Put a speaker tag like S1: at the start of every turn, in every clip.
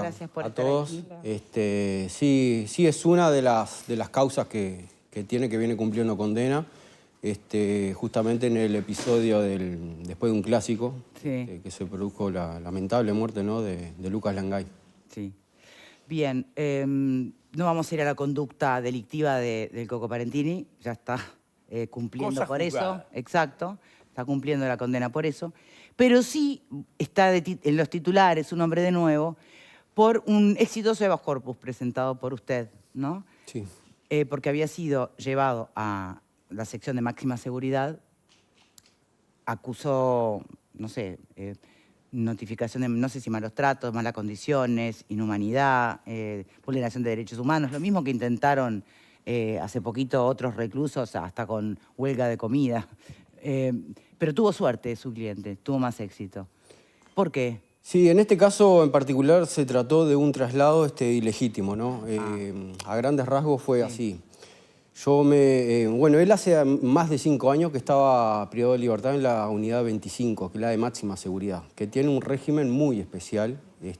S1: Gracias por
S2: a
S1: estar
S2: todos.
S1: aquí.
S2: Sí es una de las causas que tiene, que viene cumpliendo condena. Justamente en el episodio después de un clásico,
S1: Sí.
S2: que se produjo la lamentable muerte, ¿no?, de Lucas Langay.
S1: Sí. Bien, no vamos a ir a la conducta delictiva del Coco Parentini, ya está cumpliendo
S3: Cosa
S1: por
S3: juzgada.
S1: eso, exacto, está cumpliendo la condena por eso, pero sí está en los titulares un hombre de nuevo por un exitoso habeas corpus presentado por usted, ¿no?
S2: Sí.
S1: Porque había sido llevado a la sección de máxima seguridad, acusó, no sé, notificación de, no sé si malos tratos, malas condiciones, inhumanidad, vulneración de derechos humanos, lo mismo que intentaron hace poquito otros reclusos, hasta con huelga de comida. Pero tuvo suerte su cliente, tuvo más éxito. ¿Por qué?
S2: Sí, en este caso en particular se trató de un traslado ilegítimo, ¿no? A grandes rasgos fue así. Bueno, él hace más de 5 años que estaba privado de libertad en la unidad 25, que es la de máxima seguridad, que tiene un régimen muy especial,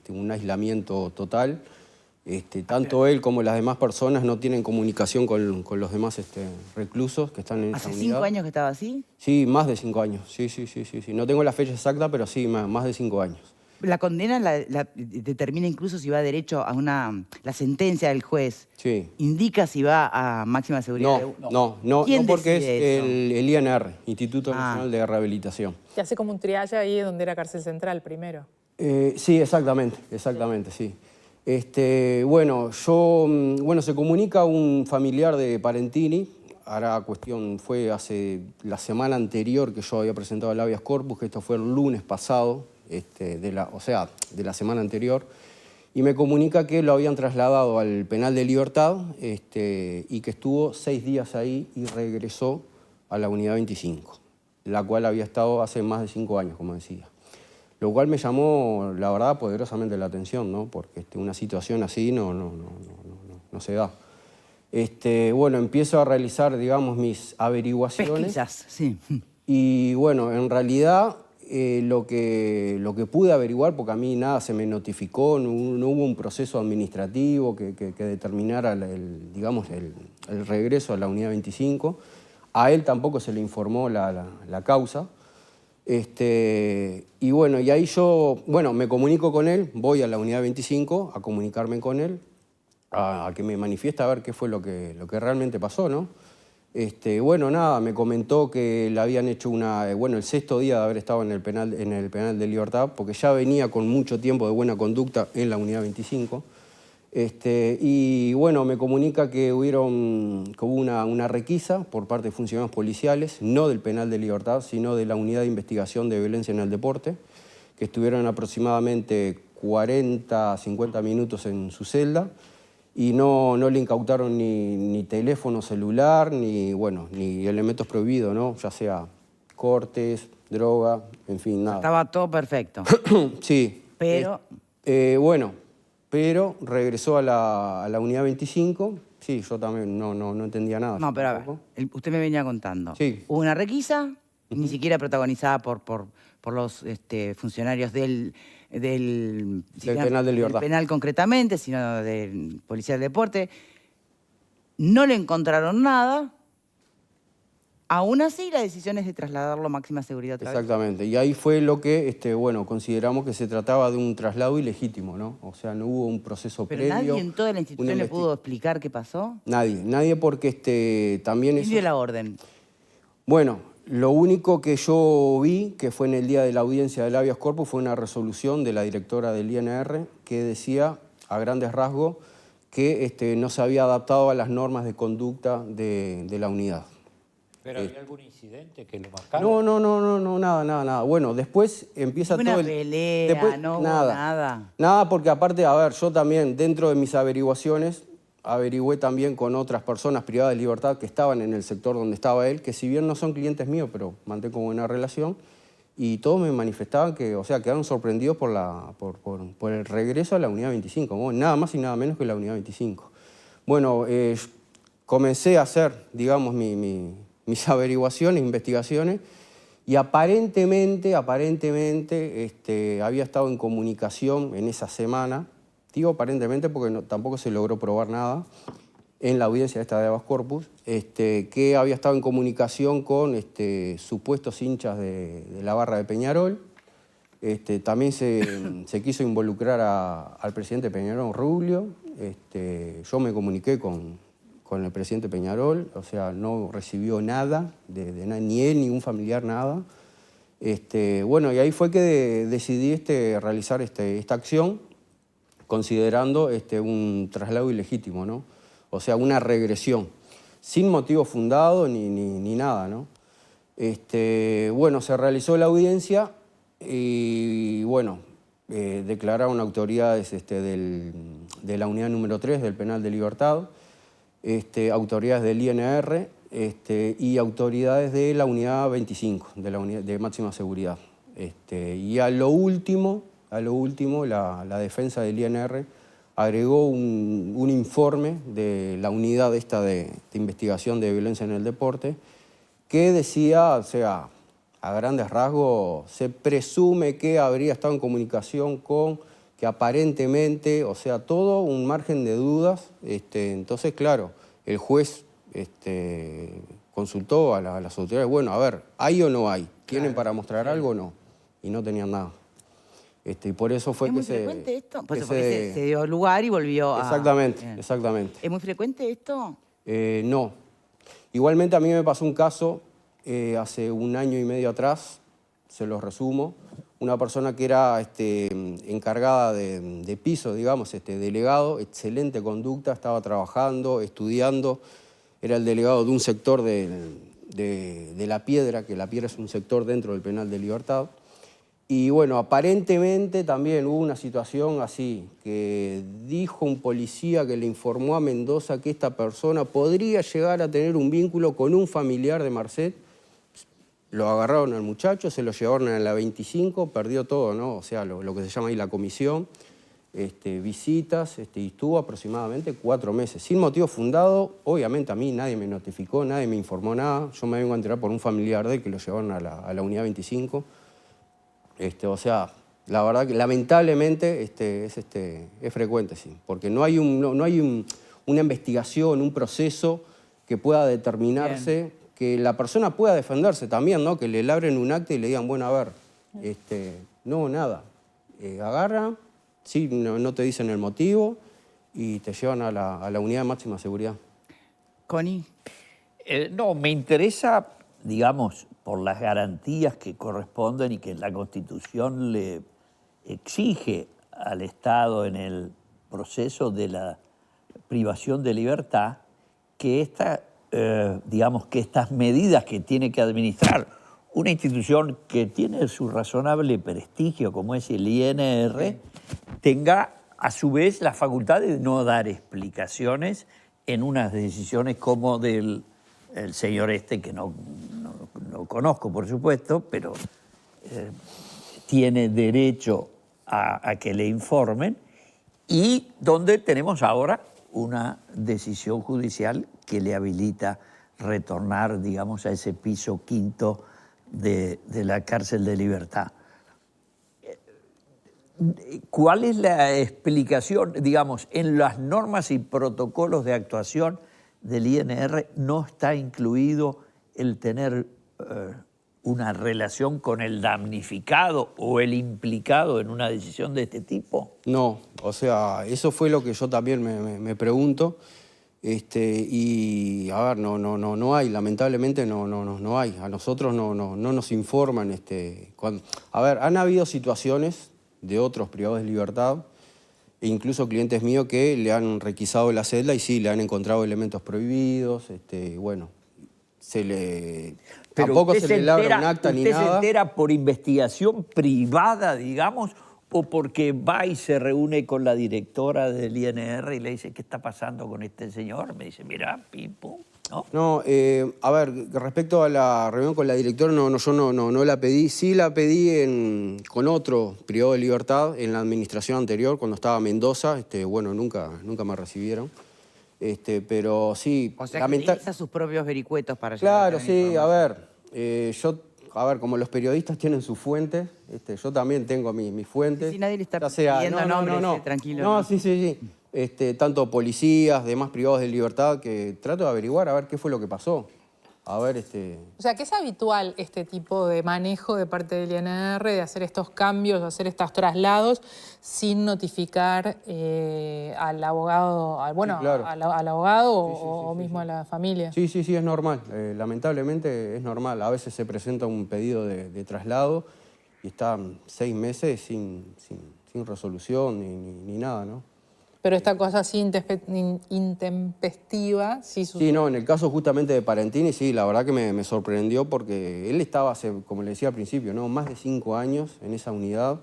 S2: un aislamiento total. Tanto él como las demás personas no tienen comunicación con los demás reclusos que están en esa
S1: ¿Hace
S2: unidad.
S1: 5 años que estaba así?
S2: Sí, más de 5 años. Sí. No tengo la fecha exacta, pero sí, más de 5 años.
S1: La condena determina incluso si va derecho a la sentencia del juez.
S2: Sí.
S1: ¿Indica si va a máxima seguridad?
S2: No,
S1: ¿Quién
S2: porque es
S1: decide eso?
S2: el INR, Instituto Nacional de Rehabilitación.
S4: Que hace como un triage ahí donde era cárcel central primero.
S2: Sí, exactamente, sí. Bueno, se comunica un familiar de Parentini, fue hace la semana anterior que yo había presentado el habeas corpus, que esto fue el lunes pasado, de la semana anterior, y me comunica que lo habían trasladado al penal de Libertad y que estuvo 6 días ahí y regresó a la unidad 25, la cual había estado hace más de 5 años, como decía. Lo cual me llamó, la verdad, poderosamente la atención, ¿no? Porque una situación así no se da. Bueno, empiezo a realizar, digamos, mis averiguaciones.
S1: Pesquisas, sí.
S2: Y bueno, en realidad lo que pude averiguar, porque a mí nada se me notificó, no hubo un proceso administrativo que determinara el regreso a la unidad 25. A él tampoco se le informó la causa. Y bueno, y ahí me comunico con él, voy a la unidad 25 a comunicarme con él, a que me manifieste a ver qué fue lo que realmente pasó, ¿no? Bueno, nada, me comentó que le habían hecho el 6º día de haber estado en el penal de Libertad, porque ya venía con mucho tiempo de buena conducta en la unidad 25. Y bueno, me comunica que hubo una requisa por parte de funcionarios policiales, no del penal de Libertad, sino de la unidad de investigación de violencia en el deporte, que estuvieron aproximadamente 40, 50 minutos en su celda y no le incautaron ni teléfono celular, ni elementos prohibidos, ¿no? Ya sea cortes, droga, en fin, nada.
S1: Estaba todo perfecto.
S2: Sí.
S1: Pero...
S2: Pero regresó a la unidad 25. Sí, yo también no entendía nada.
S1: No, pero a ver, usted me venía contando.
S2: Sí.
S1: Hubo una requisa, ni siquiera protagonizada por los funcionarios del
S2: penal de Libertad.
S1: Del penal concretamente, sino del Policía del Deporte. No le encontraron nada. Aún así, la decisión es de trasladarlo a máxima seguridad otra vez.
S2: Exactamente. Y ahí fue lo que, consideramos que se trataba de un traslado ilegítimo, ¿no? O sea, no hubo un proceso
S1: ¿Pero
S2: previo.
S1: nadie en toda la institución le pudo explicar qué pasó?
S2: Nadie porque también...
S1: ¿Quién dio la orden?
S2: Bueno, lo único que yo vi, que fue en el día de la audiencia del habeas corpus, fue una resolución de la directora del INR que decía, a grandes rasgos, que no se había adaptado a las normas de conducta de la unidad.
S3: ¿Pero había algún incidente que lo marcara?
S2: No, nada. Bueno, después empieza todo el...
S1: pelea,
S2: después,
S1: no hubo nada.
S2: Nada, porque aparte, a ver, yo también, dentro de mis averiguaciones, averigüé también con otras personas privadas de libertad que estaban en el sector donde estaba él, que si bien no son clientes míos, pero mantengo buena relación, y todos me manifestaban que, o sea, quedaron sorprendidos por el regreso a la unidad 25, bueno, nada más y nada menos que la unidad 25. Bueno, comencé a hacer, digamos, mis averiguaciones, investigaciones, y aparentemente había estado en comunicación en esa semana Digo aparentemente porque tampoco se logró probar nada en la audiencia esta de habeas corpus, que había estado en comunicación con supuestos hinchas de la barra de Peñarol. También se quiso involucrar al presidente Peñarol, Rubio. Yo me comuniqué con el presidente Peñarol, o sea, no recibió nada, ni él ni un familiar, nada. Bueno, y ahí fue que decidí realizar esta acción, considerando un traslado ilegítimo, ¿no? O sea, una regresión, sin motivo fundado ni nada, ¿no? Bueno, se realizó la audiencia y, bueno, declararon autoridades de la unidad número 3 del Penal de Libertad, autoridades del INR y autoridades de la unidad 25, de la unidad de máxima seguridad. Y a lo último, la defensa del INR agregó un informe de la unidad de investigación de violencia en el deporte que decía, o sea, a grandes rasgos, se presume que habría estado en comunicación con, que aparentemente, o sea, todo un margen de dudas. Entonces, claro, el juez consultó a las autoridades, bueno, a ver, ¿hay o no hay? ¿Tienen para mostrar algo o no? Y no tenían nada. Y por eso fue
S1: ¿Es
S2: que
S1: muy
S2: se...
S1: frecuente esto? Pues porque se dio lugar y volvió a...
S2: Exactamente, exactamente.
S1: ¿Es muy frecuente esto?
S2: No. Igualmente a mí me pasó un caso hace 1 año y medio atrás, se los resumo, una persona que era encargada de piso, digamos, delegado, excelente conducta, estaba trabajando, estudiando, era el delegado de un sector de La Piedra, que La Piedra es un sector dentro del Penal de Libertad. Y bueno, aparentemente también hubo una situación así, que dijo un policía que le informó a Mendoza que esta persona podría llegar a tener un vínculo con un familiar de Marcet. Lo agarraron al muchacho, se lo llevaron a la 25, perdió todo, ¿no? O sea, lo que se llama ahí la comisión, visitas, y estuvo aproximadamente 4 meses. Sin motivo fundado, obviamente a mí nadie me notificó, nadie me informó nada. Yo me vengo a enterar por un familiar de él que lo llevaron a la unidad 25. O sea, la verdad que lamentablemente es frecuente, sí, porque no hay una investigación, un proceso que pueda determinarse, bien, que la persona pueda defenderse también, ¿no? Que le labren un acta y le digan, bueno, a ver, no, nada, agarra, sí, no te dicen el motivo y te llevan a la unidad de máxima seguridad.
S1: Connie.
S3: No, me interesa, digamos, por las garantías que corresponden y que la Constitución le exige al Estado en el proceso de la privación de libertad, que digamos, que estas medidas que tiene que administrar una institución que tiene su razonable prestigio, como es el INR, tenga a su vez la facultad de no dar explicaciones en unas decisiones como del señor que no conozco, por supuesto, pero tiene derecho a que le informen, y donde tenemos ahora una decisión judicial que le habilita retornar, digamos, a ese piso 5º de la cárcel de Libertad. ¿Cuál es la explicación, digamos, en las normas y protocolos de actuación del INR no está incluido el tener una relación con el damnificado o el implicado en una decisión de este tipo? No, o sea, eso fue lo que yo también me pregunto. Y, a ver, no hay, lamentablemente no hay. A nosotros no nos informan. A ver, han habido situaciones de otros privados de libertad, e incluso clientes míos que le han requisado la celda y sí, le han encontrado elementos prohibidos, bueno, tampoco se le labra un acta ni nada. ¿Usted se entera por investigación privada, digamos, o porque va y se reúne con la directora del INR y le dice, ¿qué está pasando con este señor? Me dice, mira, pim, pum, ¿no? No, a ver, respecto a la reunión con la directora, yo no la pedí. Sí la pedí con otro privado de libertad en la administración anterior, cuando estaba Mendoza. Bueno, nunca me recibieron. Pero sí...
S1: O sea, que utiliza sus propios vericuetos para...
S2: Claro, sí, a ver, yo a ver, como los periodistas tienen sus fuentes, yo también tengo mis fuentes.
S1: Si nadie le está
S2: ya sea,
S1: pidiendo nombres, tranquilo.
S2: No, sí. Tanto policías, demás privados de libertad, que trato de averiguar a ver qué fue lo que pasó. A ver,
S4: O sea, que es habitual este tipo de manejo de parte del INR, de hacer estos cambios, de hacer estos traslados, sin notificar al abogado,
S2: Sí, claro.
S4: al abogado
S2: Sí,
S4: o mismo a la familia.
S2: Sí, es normal. Lamentablemente es normal. A veces se presenta un pedido de traslado y están 6 meses sin resolución ni nada, ¿no?
S4: Pero esta cosa así intempestiva sí sucede.
S2: Sí, no, en el caso justamente de Parentini, sí, la verdad que me sorprendió porque él estaba hace, como le decía al principio, ¿no? Más de 5 años en esa unidad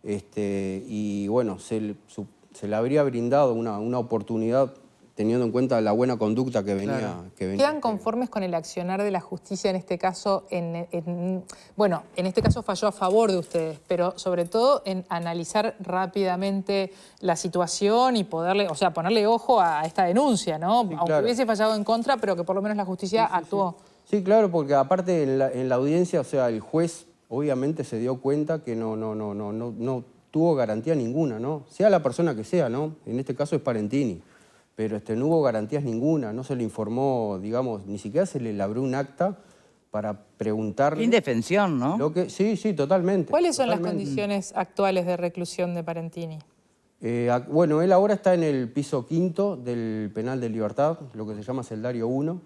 S2: y bueno, se le habría brindado una oportunidad teniendo en cuenta la buena conducta que venía.
S1: Claro.
S4: ¿Quedan conformes con el accionar de la justicia en este caso? Bueno, en este caso falló a favor de ustedes, pero sobre todo en analizar rápidamente la situación y ponerle ojo a esta denuncia, ¿no?
S2: Sí,
S4: aunque
S2: claro.
S4: hubiese fallado en contra, pero que por lo menos la justicia actuó.
S2: Sí, claro, porque aparte en la audiencia, o sea, el juez obviamente se dio cuenta que no tuvo garantía ninguna, ¿no? Sea la persona que sea, ¿no? En este caso es Parentini. Pero no hubo garantías ninguna, no se le informó, digamos, ni siquiera se le labró un acta para preguntarle...
S1: Indefensión, ¿no?
S2: Sí, totalmente.
S4: ¿Cuáles son las
S2: totalmente.
S4: condiciones actuales de reclusión de Parentini?
S2: Bueno, él ahora está en el piso 5º del penal de Libertad, lo que se llama celdario 1.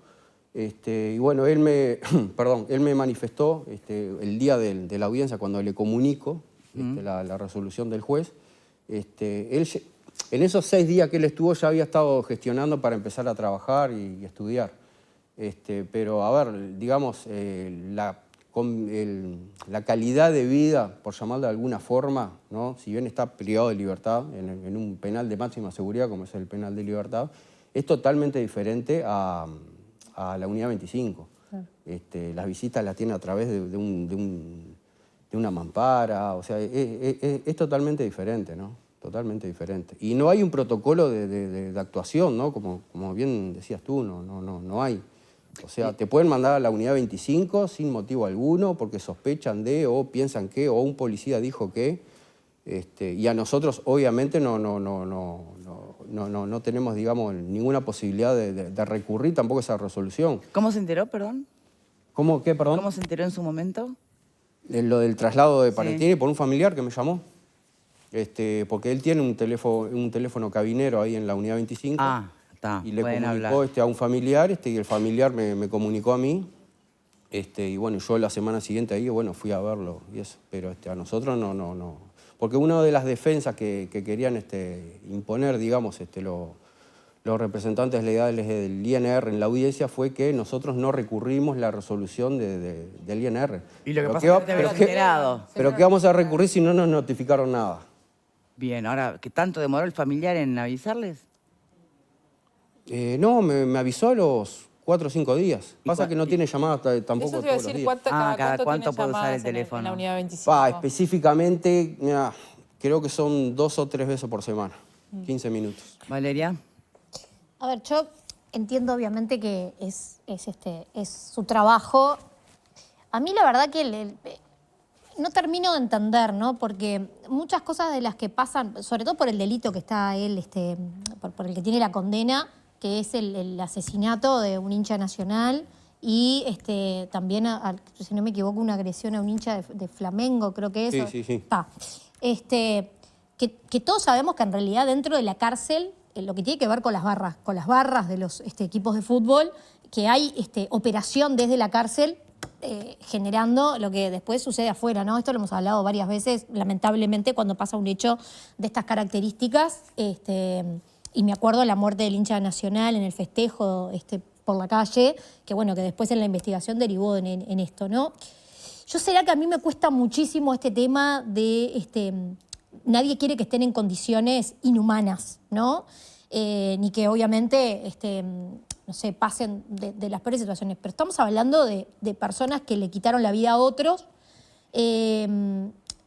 S2: Y bueno, él me manifestó el día de la audiencia, cuando le comunico la resolución del juez. En esos 6 días que él estuvo ya había estado gestionando para empezar a trabajar y estudiar. Pero a ver, digamos, la calidad de vida, por llamarlo de alguna forma, ¿no? Si bien está privado de libertad en un penal de máxima seguridad como es el penal de Libertad, es totalmente diferente a la unidad 25. Las visitas las tiene a través de una mampara, o sea, es totalmente diferente, ¿no? Totalmente diferente. Y no hay un protocolo de actuación, ¿no? Como bien decías tú, no hay. O sea, te pueden mandar a la unidad 25 sin motivo alguno, porque sospechan de, o piensan que, o un policía dijo que. Y a nosotros, obviamente, no tenemos, digamos, ninguna posibilidad de recurrir tampoco a esa resolución.
S1: ¿Cómo se enteró, perdón?
S2: ¿Qué, perdón?
S1: ¿Cómo se enteró en su momento?
S2: Lo del traslado de
S1: Sí.
S2: Parentini por un familiar que me llamó. Porque él tiene un teléfono cabinero ahí en la unidad 25.
S1: Ah, está,
S2: Y le
S1: pueden
S2: comunicó
S1: hablar.
S2: a un familiar, y el familiar me comunicó a mí. Y bueno, yo la semana siguiente ahí, bueno, fui a verlo y eso. Pero a nosotros no. Porque una de las defensas que querían imponer, digamos, los representantes legales del INR en la audiencia fue que nosotros no recurrimos la resolución del INR.
S1: Y lo que
S2: Pero
S1: pasa es que no te habías enterado.
S2: ¿Pero qué vamos a recurrir si no nos notificaron nada?
S1: Bien, ahora, ¿qué tanto demoró el familiar en avisarles?
S2: No, me avisó a los 4 o 5 días. Pasa que no tiene llamadas tampoco
S4: Eso te iba a
S2: todos los
S4: decir,
S2: días.
S4: ¿cada cuánto
S1: puede
S4: tiene
S1: usar el
S4: llamadas
S1: teléfono?
S4: en la unidad 25?
S2: Específicamente, mirá, creo que son 2 o 3 veces por semana, 15 minutos.
S1: Valeria.
S5: A ver, yo entiendo obviamente que es su trabajo. A mí la verdad que no termino de entender, ¿no? Porque muchas cosas de las que pasan, sobre todo por el delito que está él, por el que tiene la condena, que es el asesinato de un hincha nacional y también, si no me equivoco, una agresión a un hincha de Flamengo, creo que es.
S2: Sí.
S5: Está. Que todos sabemos que en realidad dentro de la cárcel, lo que tiene que ver con las barras de los equipos de fútbol, que hay operación desde la cárcel generando lo que después sucede afuera, ¿no? Esto lo hemos hablado varias veces, lamentablemente, cuando pasa un hecho de estas características. Y me acuerdo de la muerte del hincha nacional en el festejo por la calle, que bueno, que después en la investigación derivó en esto, ¿no? Yo será que a mí me cuesta muchísimo este tema de nadie quiere que estén en condiciones inhumanas, ¿no? Ni que obviamente no sé, pasen de las peores situaciones. Pero estamos hablando de personas que le quitaron la vida a otros y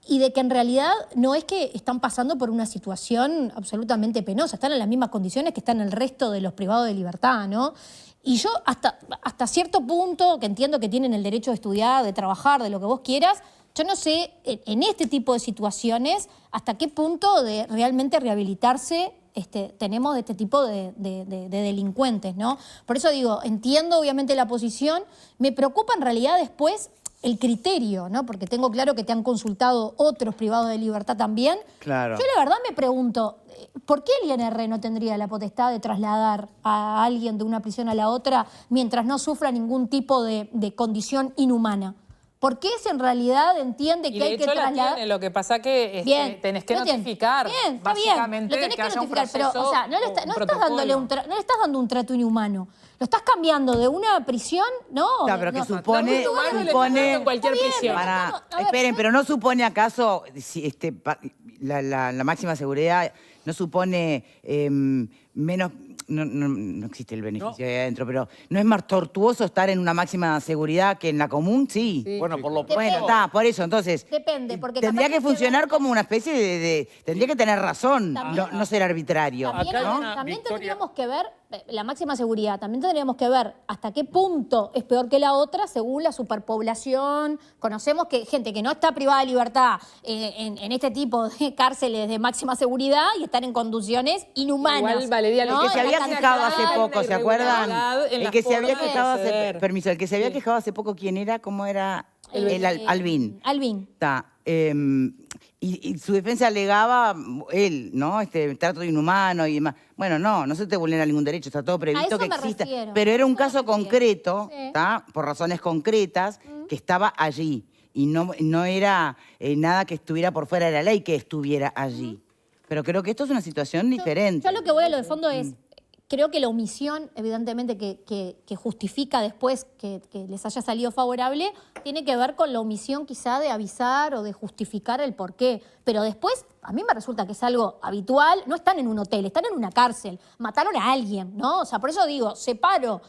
S5: y de que en realidad no es que están pasando por una situación absolutamente penosa, están en las mismas condiciones que están el resto de los privados de libertad, ¿no? Y yo hasta cierto punto, que entiendo que tienen el derecho de estudiar, de trabajar, de lo que vos quieras, yo no sé en este tipo de situaciones hasta qué punto de realmente rehabilitarse tenemos de este tipo de delincuentes, ¿no? Por eso digo, entiendo obviamente la posición, me preocupa en realidad después el criterio, ¿no? Porque tengo claro que te han consultado otros privados de libertad también.
S1: Claro.
S5: Yo la verdad me pregunto, ¿por qué el INR no tendría la potestad de trasladar a alguien de una prisión a la otra mientras no sufra ningún tipo de condición inhumana? ¿Por qué si en realidad entiende que hay que trasladar?
S4: Lo que pasa que
S5: Bien,
S4: tenés que
S5: lo tiene.
S4: notificar,
S5: Bien, está
S4: básicamente,
S5: bien, lo tenés que
S4: haya un
S5: notificar, pero
S4: proceso,
S5: o sea, no le estás dando un trato inhumano. Lo estás cambiando de una prisión, ¿no?
S1: Claro, pero que
S5: no,
S1: supone...
S4: Lo humano le está
S1: supone
S4: dando en cualquier
S5: Está bien,
S4: prisión.
S1: Para,
S5: no, a ver,
S1: esperen, pero ¿no supone acaso la máxima seguridad no supone menos... No existe el beneficio ahí adentro, pero ¿no es más tortuoso estar en una máxima seguridad que en la común? Sí.
S3: Bueno, por lo
S5: Depende.
S1: Bueno, está, por eso, entonces...
S5: Depende, porque
S1: tendría
S5: capaz
S1: que
S5: que
S1: funcionar
S5: ver-
S1: como una especie tendría que tener razón,
S5: También-
S1: no ser arbitrario,
S5: También,
S3: Acá hay
S1: ¿no?
S3: una-
S5: también
S3: Victoria.
S5: tendríamos que ver la máxima seguridad, también tendríamos que ver hasta qué punto es peor que la otra según la superpoblación. Conocemos que gente que no está privada de libertad en este tipo de cárceles de máxima seguridad y están en condiciones inhumanas.
S4: Igual, Valeria,
S5: ¿no?
S1: El que se
S5: En la
S1: había quejado hace
S5: cantidad,
S1: poco, ¿se acuerdan?
S4: irregularidad en
S1: El
S4: las
S1: que se había
S4: formas de
S1: quejado hace,
S4: acceder.
S1: permiso, el que se había quejado hace poco, ¿quién era? ¿Cómo era? Alvin.
S5: Alvin.
S1: Está. Y su defensa alegaba él, ¿no? Trato inhumano y demás. Bueno, no se te vulnera ningún derecho, está todo previsto
S5: eso
S1: que
S5: me
S1: exista.
S5: refiero.
S1: Pero era un
S5: A eso
S1: caso
S5: me refiero.
S1: concreto,
S5: Sí.
S1: ¿está? Por razones concretas, que estaba allí. Y no era nada que estuviera por fuera de la ley que estuviera allí. Pero creo que esto es una situación diferente.
S5: Yo lo que voy a lo de fondo es, creo que la omisión, evidentemente, que justifica después que les haya salido favorable, tiene que ver con la omisión quizá de avisar o de justificar el porqué. Pero después, a mí me resulta que es algo habitual. No están en un hotel, están en una cárcel. Mataron a alguien, ¿no? O sea, por eso digo, separo.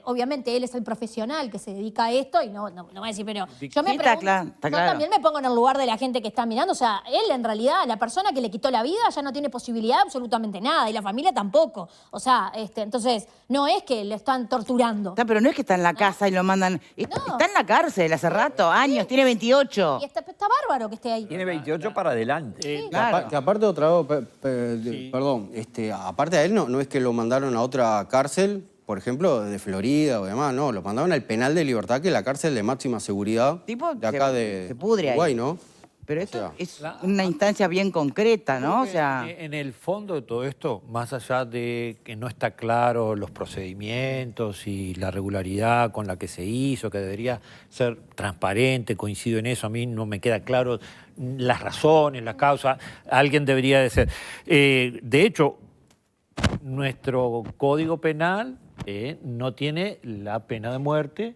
S5: Obviamente él es el profesional que se dedica a esto y no va a decir, pero yo me
S1: Sí,
S5: pregunto,
S1: está
S5: yo
S1: claro.
S5: también me pongo en el lugar de la gente que está mirando. O sea, él en realidad, la persona que le quitó la vida ya no tiene posibilidad de absolutamente nada y la familia tampoco. O sea, entonces no es que le están torturando.
S1: Está, pero no es que está en la casa y lo mandan. Está en la cárcel hace rato, años, tiene 28.
S5: Y está bárbaro que esté ahí.
S3: Tiene 28 para adelante.
S1: Claro.
S2: Que aparte otra vez, perdón, aparte a él no es que lo mandaron a otra cárcel, por ejemplo, de Florida o demás, no, lo mandaron al penal de Libertad, que es la cárcel de máxima seguridad
S1: Tipo,
S2: de acá
S1: se pudre ahí.
S2: Uruguay, ¿no?
S1: Pero esto
S2: sea,
S1: es una instancia bien concreta, ¿no? O sea,
S6: En el fondo de todo esto, más allá de que no está claro los procedimientos y la regularidad con la que se hizo, que debería ser transparente, coincido en eso, a mí no me queda claro las razones, la causa, alguien debería de ser. De hecho, nuestro Código Penal no tiene la pena de muerte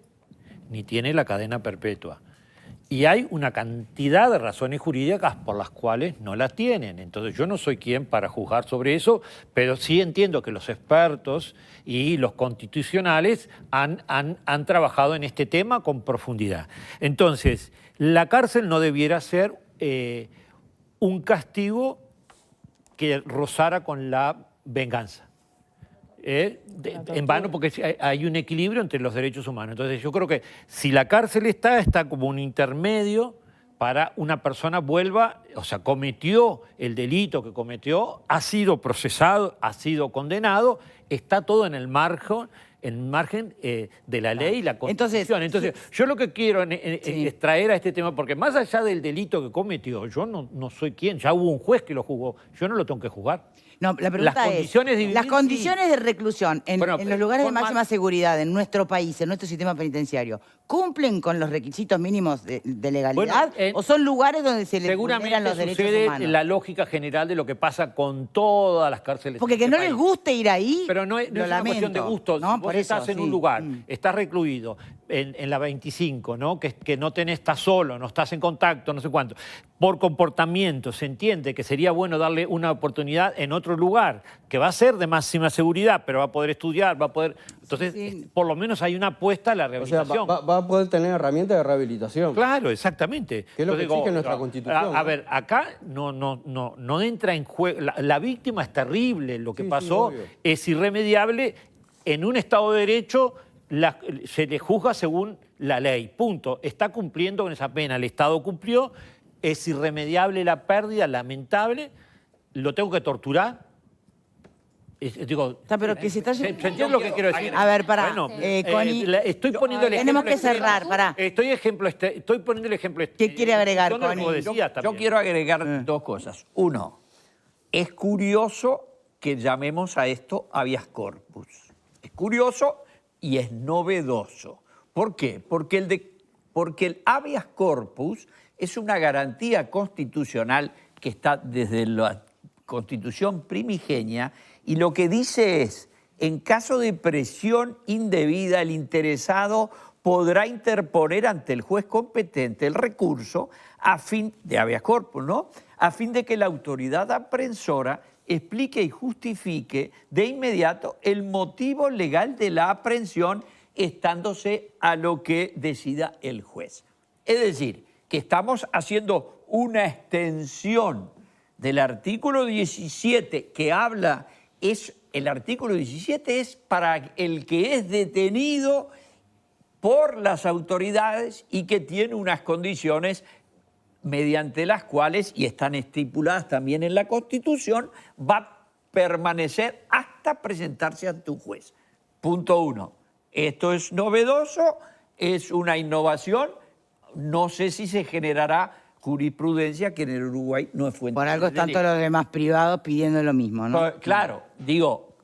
S6: ni tiene la cadena perpetua. Y hay una cantidad de razones jurídicas por las cuales no las tienen. Entonces yo no soy quien para juzgar sobre eso, pero sí entiendo que los expertos y los constitucionales han trabajado en este tema con profundidad. Entonces, la cárcel no debiera ser un castigo que rozara con la venganza. En vano, porque hay un equilibrio entre los derechos humanos. Entonces yo creo que si la cárcel está como un intermedio para una persona vuelva, o sea, cometió el delito que cometió, ha sido procesado, ha sido condenado, está todo en el margen de la ley y la Constitución. Entonces, yo lo que quiero es traer a este tema, porque más allá del delito que cometió, yo no soy quien, ya hubo un juez que lo juzgó, yo no lo tengo que juzgar.
S1: no, la pregunta es, las condiciones de reclusión en los lugares de máxima seguridad en nuestro país, en nuestro sistema penitenciario, ¿cumplen con los requisitos mínimos de legalidad?
S6: Bueno,
S1: ¿O son lugares donde se les vulneran los
S6: seguramente
S1: derechos
S6: sucede
S1: humanos?
S6: la lógica general de lo que pasa con todas las cárceles.
S1: Porque
S6: de
S1: que
S6: este
S1: no les
S6: país.
S1: guste ir ahí,
S6: Pero no es
S1: lo
S6: una cuestión de
S1: lamento,
S6: gusto.
S1: ¿no?
S6: Si vos
S1: Por
S6: estás
S1: eso,
S6: en
S1: sí.
S6: un lugar, estás recluido, en la 25, ¿no? Que no estás solo, no estás en contacto, no sé cuánto. Por comportamiento se entiende que sería bueno darle una oportunidad en otro lugar, que va a ser de máxima seguridad, pero va a poder estudiar, va a poder... Entonces,
S1: Sí.
S6: por lo menos hay una apuesta a la
S2: O sea,
S6: rehabilitación.
S2: va a poder tener herramientas de rehabilitación.
S6: Claro, exactamente.
S2: Que es lo que
S6: Entonces,
S2: exige nuestra Constitución,
S6: A
S2: ¿no?
S6: ver, acá no entra en juego... La víctima es terrible, lo que
S2: Sí, sí,
S6: pasó
S2: obvio.
S6: es irremediable. En un Estado de Derecho se le juzga según la ley, punto. Está cumpliendo con esa pena, el Estado cumplió, es irremediable la pérdida, lamentable, lo tengo que torturar. Digo,
S1: Pero que se está...
S6: ¿se entiende lo que quiero decir?
S1: A ver, pará,
S6: Bueno,
S1: Connie,
S6: estoy poniendo el ejemplo...
S1: tenemos que cerrar, pará.
S6: Estoy poniendo el ejemplo...
S1: ¿Qué quiere agregar,
S6: Donde, como
S1: Connie?
S6: decías
S3: Yo
S6: también.
S3: quiero agregar dos cosas. Uno, es curioso que llamemos a esto habeas corpus. Es curioso y es novedoso. ¿Por qué? Porque el habeas corpus es una garantía constitucional que está desde la Constitución primigenia y lo que dice es, en caso de presión indebida, el interesado podrá interponer ante el juez competente el recurso a fin de habeas corpus, ¿no? A fin de que la autoridad aprensora explique y justifique de inmediato el motivo legal de la aprehensión, estándose a lo que decida el juez. Es decir, que estamos haciendo una extensión del artículo 17 que habla, el artículo 17 es para el que es detenido por las autoridades y que tiene unas condiciones mediante las cuales, y están estipuladas también en la Constitución, va a permanecer hasta presentarse ante un juez. Punto 1. Esto es novedoso, es una innovación, no sé si se generará jurisprudencia que en el Uruguay no es fuente
S1: Por algo
S3: de
S1: están
S3: derecho.
S1: todos los demás privados pidiendo lo mismo, ¿no?
S3: Claro, digo,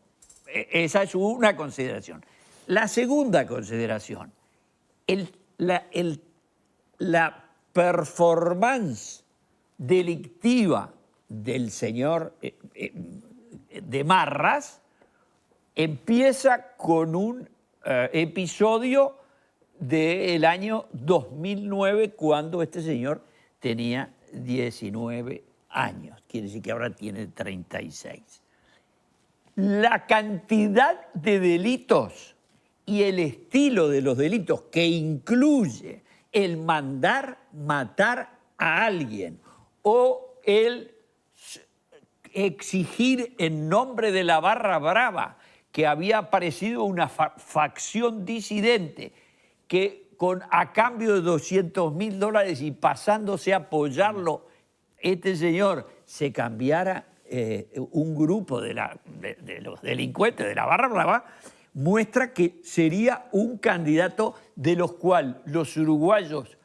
S3: esa es una consideración. La segunda consideración, la performance delictiva del señor de Marras empieza con un episodio del año 2009, cuando este señor tenía 19 años. Quiere decir que ahora tiene 36. La cantidad de delitos y el estilo de los delitos que incluye el mandar matar a alguien o el exigir en nombre de la barra brava que había aparecido una facción disidente que a cambio de $200.000 y pasándose a apoyarlo, este señor se cambiara un grupo de los delincuentes de la barra brava, muestra que sería un candidato de los cuales los uruguayos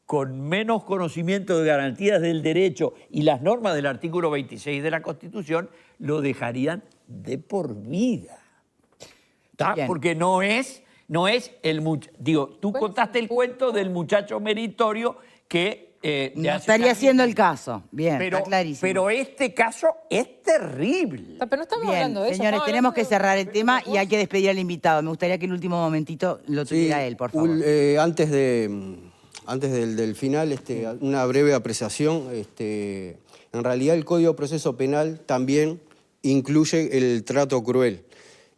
S3: con menos conocimiento de garantías del derecho y las normas del artículo 26 de la Constitución lo dejarían de por vida. ¿Tá? Porque no es el muchacho. Digo, tú contaste el cuento del muchacho meritorio que...
S1: no estaría haciendo el caso. Bien,
S3: pero,
S1: está clarísimo.
S3: pero este caso es terrible.
S4: Pero no estamos
S1: Bien,
S4: hablando de eso.
S1: señores,
S4: estamos
S1: tenemos que
S4: hablando de-
S1: cerrar el tema y hay que despedir al invitado. Me gustaría que el último momentito lo tuviera él, por favor.
S2: Antes del final, una breve apreciación. En realidad, el Código de Proceso Penal también incluye el trato cruel.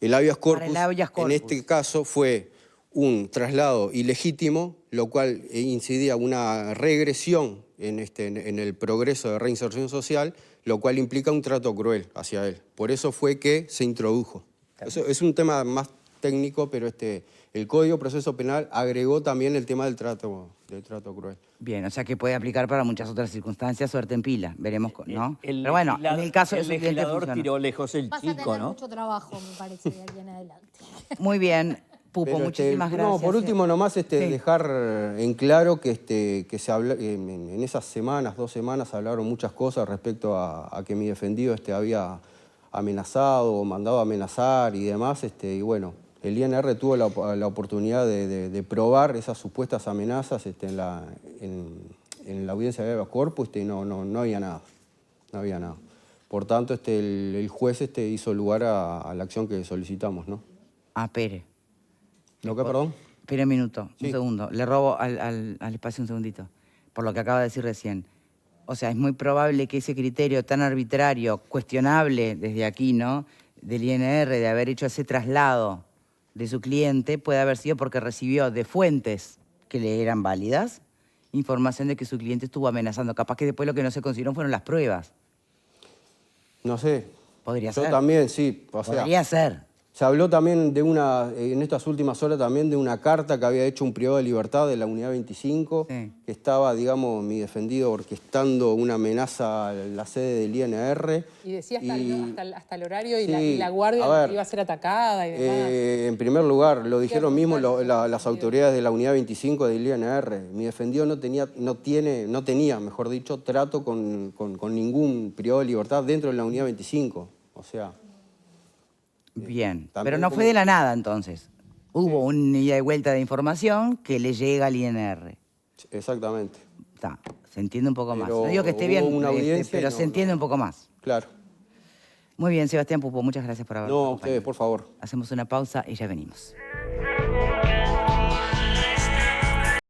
S2: El habeas corpus,
S1: Para el habeas corpus.
S2: en este caso, fue un traslado ilegítimo, lo cual incidía una regresión en el progreso de reinserción social, lo cual implica un trato cruel hacia él. Por eso fue que se introdujo. Eso es un tema más técnico, pero el Código de Proceso Penal agregó también el tema del trato cruel.
S1: Bien, o sea que puede aplicar para muchas otras circunstancias, suerte en pila, veremos, ¿no?
S3: El
S1: Pero bueno, en el caso de
S3: el
S1: su cliente
S3: legislador
S1: funcionó.
S3: tiró lejos el
S5: Vas a
S3: chico,
S5: tener
S3: ¿no?
S5: mucho trabajo, me parece, de aquí en adelante.
S1: Muy bien, Pupo,
S2: Pero,
S1: muchísimas gracias.
S2: No, por último nomás dejar en claro que se habla, en esas semanas, 2 semanas, hablaron muchas cosas respecto a que mi defendido había amenazado o mandado a amenazar y demás. Y bueno, el INR tuvo la oportunidad de probar esas supuestas amenazas en la audiencia de habeas corpus y no había nada. No había nada. Por tanto, el juez hizo lugar a la acción que solicitamos, ¿no?
S1: Ah, Pérez.
S2: ¿Lo que, perdón?
S1: Espera un minuto,
S2: Sí.
S1: un segundo. Le robo al espacio un segundito, por lo que acaba de decir recién. O sea, es muy probable que ese criterio tan arbitrario, cuestionable desde aquí, ¿no?, del INR, de haber hecho ese traslado de su cliente, puede haber sido porque recibió de fuentes que le eran válidas información de que su cliente estuvo amenazando. Capaz que después lo que no se consiguieron fueron las pruebas.
S2: No sé.
S1: Podría
S2: Yo
S1: ser.
S2: también, sí. O sea,
S1: Podría ser.
S2: se habló también de en estas últimas horas también de una carta que había hecho un privado de libertad de la Unidad 25,
S1: Sí.
S2: que estaba, digamos, mi defendido orquestando una amenaza a la sede del INR.
S4: Y decía hasta el horario
S2: Sí,
S4: y la guardia
S2: a ver,
S4: iba a ser atacada y demás.
S2: En primer lugar, lo dijeron mismo las
S4: sentido.
S2: autoridades de la Unidad 25 del INR. Mi defendido no tenía, mejor dicho, trato con ningún privado de libertad dentro de la Unidad 25. O sea,
S1: Bien,
S2: también
S1: pero no fue
S2: como-
S1: de la nada entonces. Hubo una ida y vuelta de información que le llega al INR.
S2: exactamente.
S1: Está, se entiende un poco más.
S2: Pero
S1: No digo que esté
S2: hubo
S1: bien,
S2: una audiencia
S1: pero
S2: y
S1: se entiende un poco más.
S2: Claro.
S1: Muy bien, Sebastián Pupo, muchas gracias por habernos
S2: No,
S1: acompañado.
S2: ustedes, por favor.
S1: Hacemos una pausa y ya venimos.